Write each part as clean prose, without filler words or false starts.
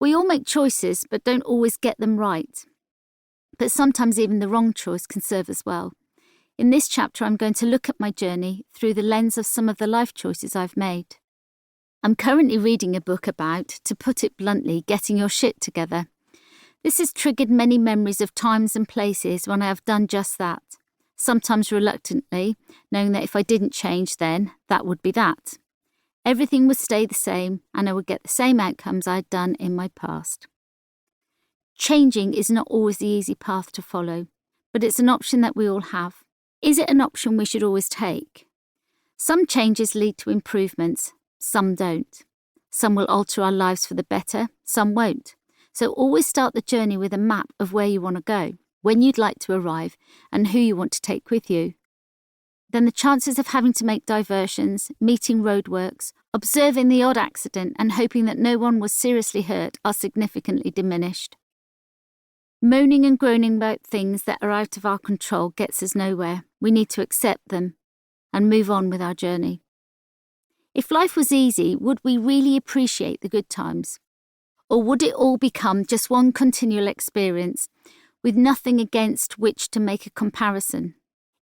We all make choices, but don't always get them right. But sometimes even the wrong choice can serve us well. In this chapter, I'm going to look at my journey through the lens of some of the life choices I've made. I'm currently reading a book about, to put it bluntly, getting your shit together. This has triggered many memories of times and places when I have done just that, sometimes reluctantly, knowing that if I didn't change then, that would be that. Everything would stay the same and I would get the same outcomes I had done in my past. Changing is not always the easy path to follow, but it's an option that we all have. Is it an option we should always take? Some changes lead to improvements, some don't. Some will alter our lives for the better, some won't. So always start the journey with a map of where you want to go, when you'd like to arrive, and who you want to take with you. Then the chances of having to make diversions, meeting roadworks, observing the odd accident and hoping that no one was seriously hurt are significantly diminished. Moaning and groaning about things that are out of our control gets us nowhere. We need to accept them and move on with our journey. If life was easy, would we really appreciate the good times? Or would it all become just one continual experience, with nothing against which to make a comparison?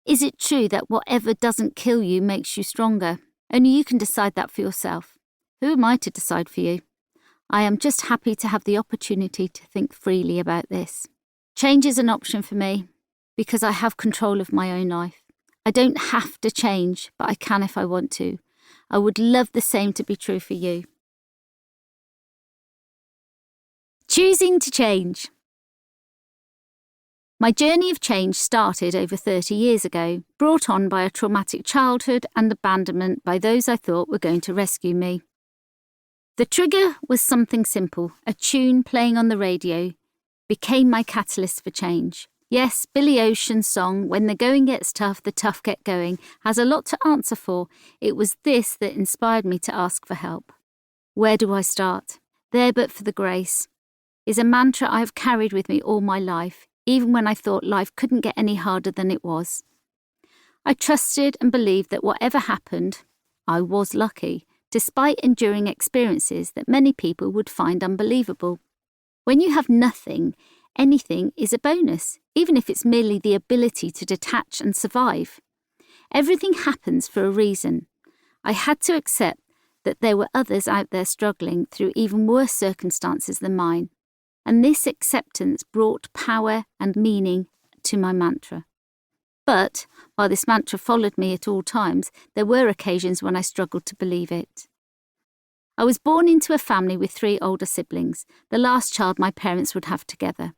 Is it true that whatever doesn't kill you makes you stronger? Only you can decide that for yourself. Who am I to decide for you? I am just happy to have the opportunity to think freely about this. Change is an option for me because I have control of my own life. I don't have to change, but I can if I want to. I would love the same to be true for you. Choosing to change. My journey of change started over 30 years ago, brought on by a traumatic childhood and abandonment by those I thought were going to rescue me. The trigger was something simple. A tune playing on the radio became my catalyst for change. Yes, Billy Ocean's song, "When the Going Gets Tough, the Tough Get Going," has a lot to answer for. It was this that inspired me to ask for help. Where do I start? There but for the grace is a mantra I have carried with me all my life, even when I thought life couldn't get any harder than it was. I trusted and believed that whatever happened, I was lucky, despite enduring experiences that many people would find unbelievable. When you have nothing, anything is a bonus, even if it's merely the ability to detach and survive. Everything happens for a reason. I had to accept that there were others out there struggling through even worse circumstances than mine, and this acceptance brought power and meaning to my mantra. But, while this mantra followed me at all times, there were occasions when I struggled to believe it. I was born into a family with 3 older siblings, the last child my parents would have together.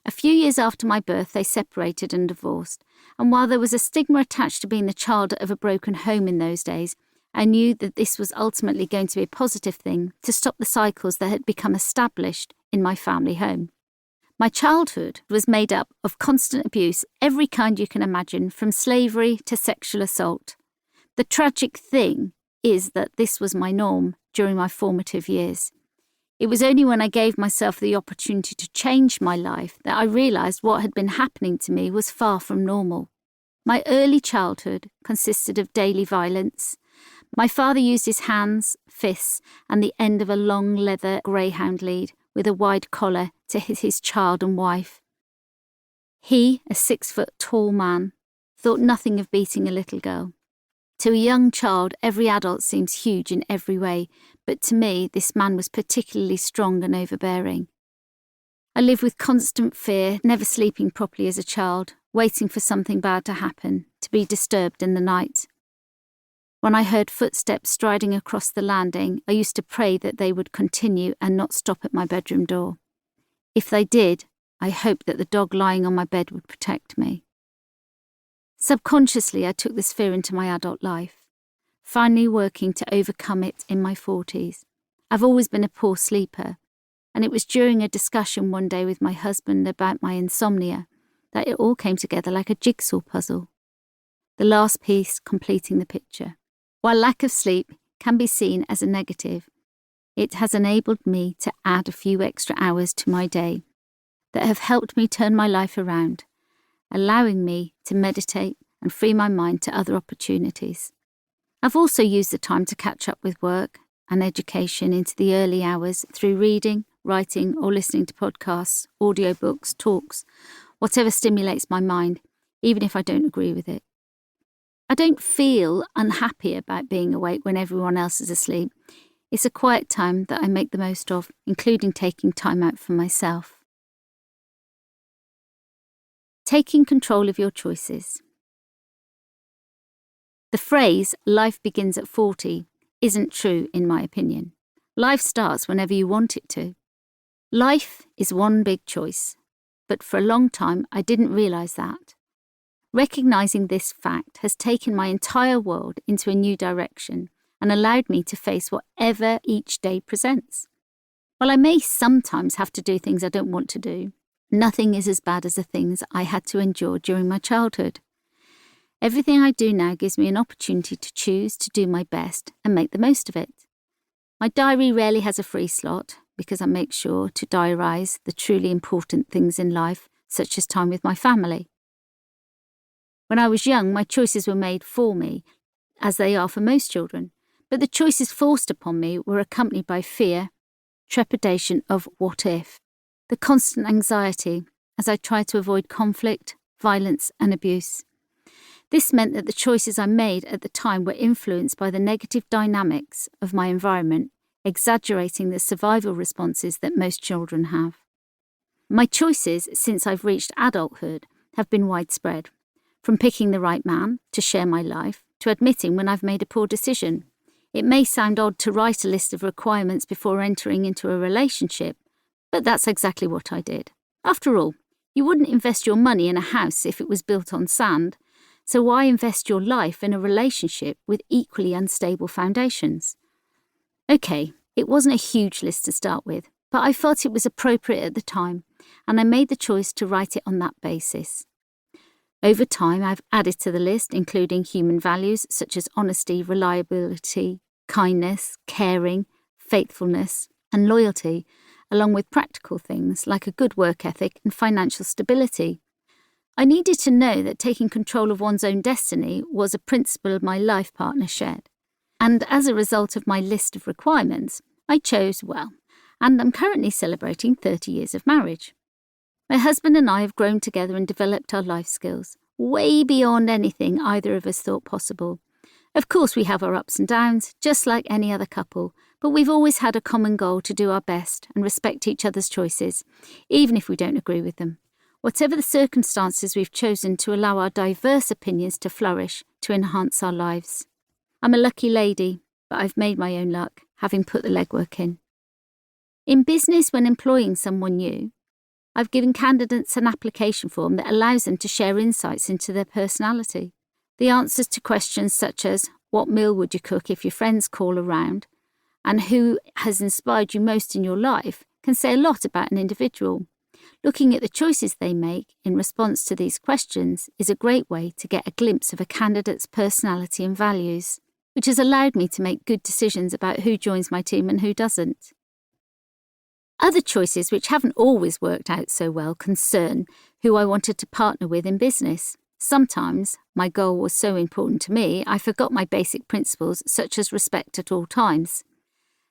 A few years after my birth, they separated and divorced, and while there was a stigma attached to being the child of a broken home in those days, I knew that this was ultimately going to be a positive thing to stop the cycles that had become established in my family home. My childhood was made up of constant abuse, every kind you can imagine, from slavery to sexual assault. The tragic thing is that this was my norm during my formative years. It was only when I gave myself the opportunity to change my life that I realised what had been happening to me was far from normal. My early childhood consisted of daily violence. My father used his hands, fists, and the end of a long leather greyhound lead with a wide collar to hit his child and wife. He, a 6-foot-tall man, thought nothing of beating a little girl. To a young child, every adult seems huge in every way, but to me, this man was particularly strong and overbearing. I lived with constant fear, never sleeping properly as a child, waiting for something bad to happen, to be disturbed in the night. When I heard footsteps striding across the landing, I used to pray that they would continue and not stop at my bedroom door. If they did, I hoped that the dog lying on my bed would protect me. Subconsciously, I took this fear into my adult life, finally working to overcome it in my 40s. I've always been a poor sleeper, and it was during a discussion one day with my husband about my insomnia that it all came together like a jigsaw puzzle, the last piece completing the picture. While lack of sleep can be seen as a negative, it has enabled me to add a few extra hours to my day that have helped me turn my life around, allowing me to meditate and free my mind to other opportunities. I've also used the time to catch up with work and education into the early hours through reading, writing, or listening to podcasts, audiobooks, talks, whatever stimulates my mind, even if I don't agree with it. I don't feel unhappy about being awake when everyone else is asleep. It's a quiet time that I make the most of, including taking time out for myself. Taking control of your choices. The phrase, life begins at 40, isn't true in my opinion. Life starts whenever you want it to. Life is one big choice, but for a long time I didn't realise that. Recognising this fact has taken my entire world into a new direction and allowed me to face whatever each day presents. While I may sometimes have to do things I don't want to do, nothing is as bad as the things I had to endure during my childhood. Everything I do now gives me an opportunity to choose to do my best and make the most of it. My diary rarely has a free slot because I make sure to diarise the truly important things in life, such as time with my family. When I was young, my choices were made for me, as they are for most children, but the choices forced upon me were accompanied by fear, trepidation of what if, the constant anxiety as I tried to avoid conflict, violence and abuse. This meant that the choices I made at the time were influenced by the negative dynamics of my environment, exaggerating the survival responses that most children have. My choices since I've reached adulthood have been widespread, from picking the right man to share my life to admitting when I've made a poor decision. It may sound odd to write a list of requirements before entering into a relationship, but that's exactly what I did. After all, you wouldn't invest your money in a house if it was built on sand, so why invest your life in a relationship with equally unstable foundations? Okay, it wasn't a huge list to start with, but I felt it was appropriate at the time, and I made the choice to write it on that basis. Over time, I've added to the list, including human values such as honesty, reliability, kindness, caring, faithfulness, and loyalty, along with practical things like a good work ethic and financial stability. I needed to know that taking control of one's own destiny was a principle my life partner shared. And as a result of my list of requirements, I chose well, and I'm currently celebrating 30 years of marriage. My husband and I have grown together and developed our life skills, way beyond anything either of us thought possible. Of course, we have our ups and downs, just like any other couple, but we've always had a common goal to do our best and respect each other's choices, even if we don't agree with them. Whatever the circumstances, we've chosen to allow our diverse opinions to flourish to enhance our lives. I'm a lucky lady, but I've made my own luck, having put the legwork in. In business, when employing someone new, I've given candidates an application form that allows them to share insights into their personality. The answers to questions such as, what meal would you cook if your friends call around, and who has inspired you most in your life, can say a lot about an individual. Looking at the choices they make in response to these questions is a great way to get a glimpse of a candidate's personality and values, which has allowed me to make good decisions about who joins my team and who doesn't. Other choices which haven't always worked out so well concern who I wanted to partner with in business. Sometimes my goal was so important to me, I forgot my basic principles such as respect at all times.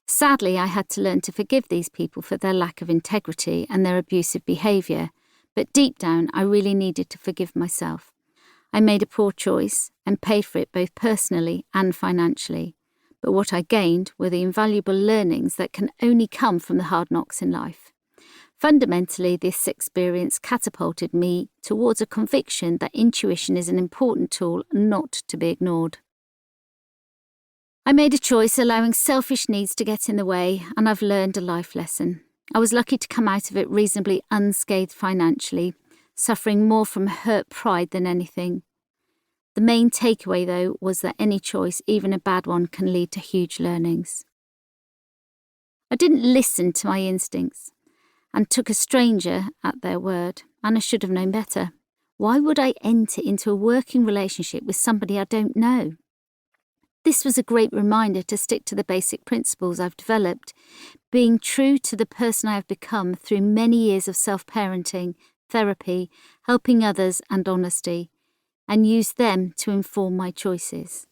Sadly, I had to learn to forgive these people for their lack of integrity and their abusive behaviour, but deep down I really needed to forgive myself. I made a poor choice and paid for it both personally and financially. But what I gained were the invaluable learnings that can only come from the hard knocks in life. Fundamentally, this experience catapulted me towards a conviction that intuition is an important tool not to be ignored. I made a choice allowing selfish needs to get in the way, and I've learned a life lesson. I was lucky to come out of it reasonably unscathed financially, suffering more from hurt pride than anything. The main takeaway, though, was that any choice, even a bad one, can lead to huge learnings. I didn't listen to my instincts and took a stranger at their word, and I should have known better. Why would I enter into a working relationship with somebody I don't know? This was a great reminder to stick to the basic principles I've developed, being true to the person I have become through many years of self-parenting, therapy, helping others and honesty, and use them to inform my choices.